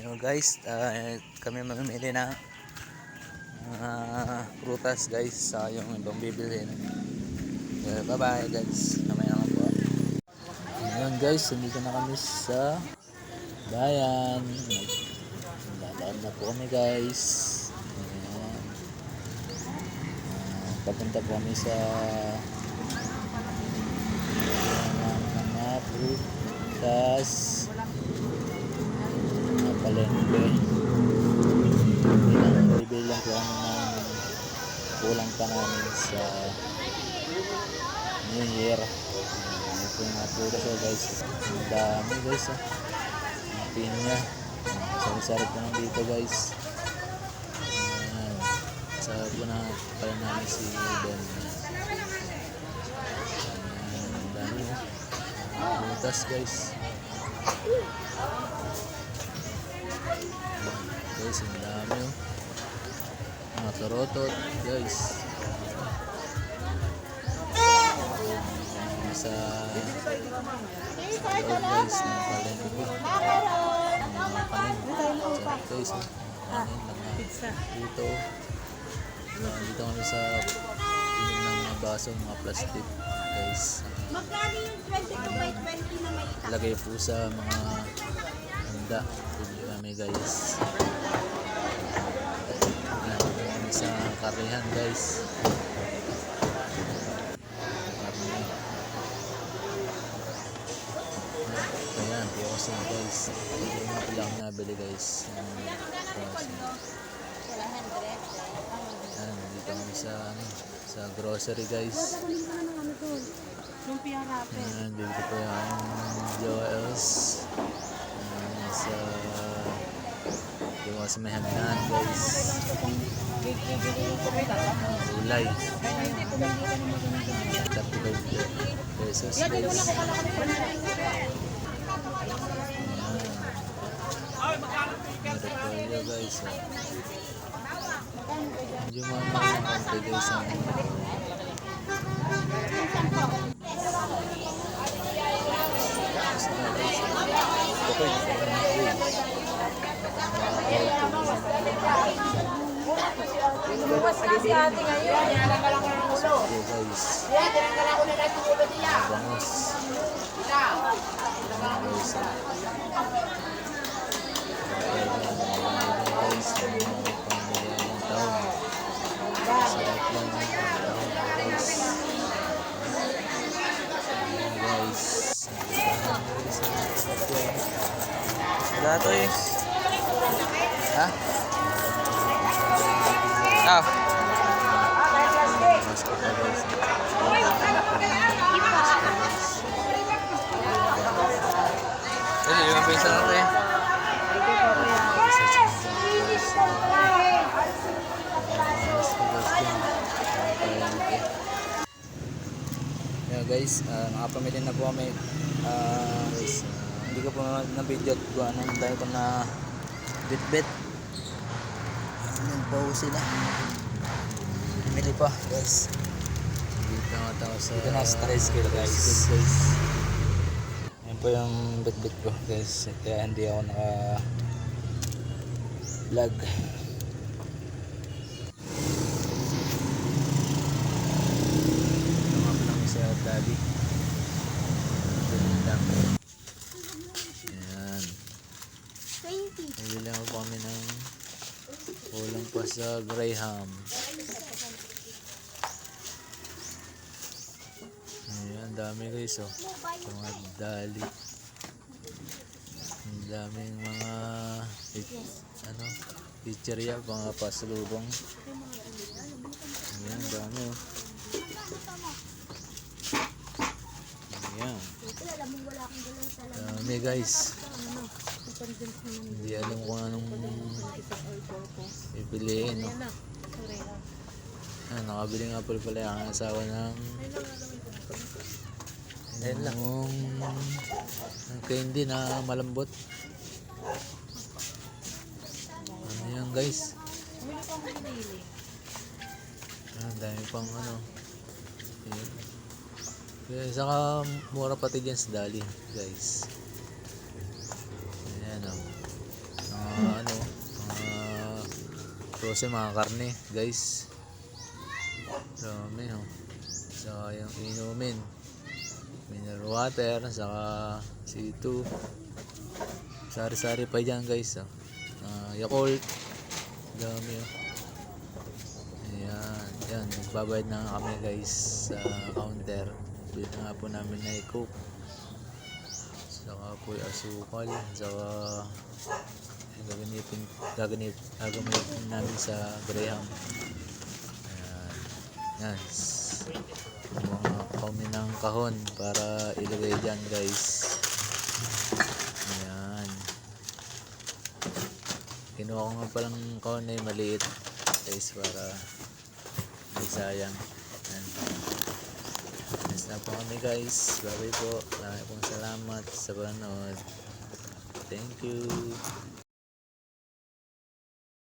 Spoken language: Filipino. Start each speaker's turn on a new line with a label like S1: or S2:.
S1: Ayun guys, kami mamimili ng prutas guys sa yung ibang bibilhin. Bye bye guys, mamaya naman po. Ayun guys, nandito na kami sa bayan. Lalakad na po kami guys. Ayan. Papunta po kami sa mga prutas, mga palengke. Bibili lang po kami ng kulang pa namin sa New Year. Ito yung mga prutas guys. Ang dami guys. Ang pinya. Sarap po nandito guys. Ayan. Sarap po na pala namin si Ben. Ayan. Ang dami prutas guys. Guys, ang dami mga karotot guys. Sa loob guys ng palengke, mga kanin guys, kanin mga dito. Dito kami sa inom ng mga baso, mga plastic guys.
S2: Magkano yung 20 by 20 na may
S1: Lagay po sa mga handa. Pili kami guys. Dito kami sa karihan guys. Ayan, piyosin guys. Yung mga pila akong nabili guys. Ayan, dito kami sa grocery guys. Ayan, dito po yung Joel's. Ayan, sa may hagdan guys. Ulay. 35 pesos guys. Repolyo guys. Medyo mga konti guys.
S2: Bukas kasi ate ngayon.
S1: Guys. Bangus. Guys. Dato eh. Ha? Ah. Jadi 5 peso na to eh. Yeah, guys, nakapamili na po kami. Guys, hindi ko po na video at kung anong dahil ko na bit-bit. Ayan po sila. Pamili pa guys. Dito na tao sa tricycle guys. Ayan po yung bit-bit ko guys. Kaya hindi ako naka vlog. Dali. Ayan.
S2: 20.
S1: Nabili ako kami ng kulang pa sa Graham. Ayan, dami guys oh. Mga dali. Ang daming mga pizzeria, mga pasalubong. Ayan, dami oh. Ayan. Dami guys. Hindi alam kung anong pipiliin. No? Nakabili nga pala ang asawa ng candy na malambot. Ano yan guys? Dami pang Ayan. Kaya saka mura pati dyan sa Dali guys. Ayan Tapos yung mga karne guys. Dami oh. Saka yung inumin. Mineral water. Saka C2. Sari-sari pa dyan guys oh. Yakult. Dami oh. Ayan. Yan. Nagbabayad na kami guys sa counter. Bili na nga po namin na i-cook. Saka po yung asukal. Saka gagamitin namin sa Graham. Ayan. Yan. Mga kami ng kahon para ilagay dyan guys. Ayan. Kinuha ko nga palang kahon na maliit guys para hindi sayang. Ayan. Yes na po kami guys. Bye bye po. Maraming pong salamat sa panonood. Thank you.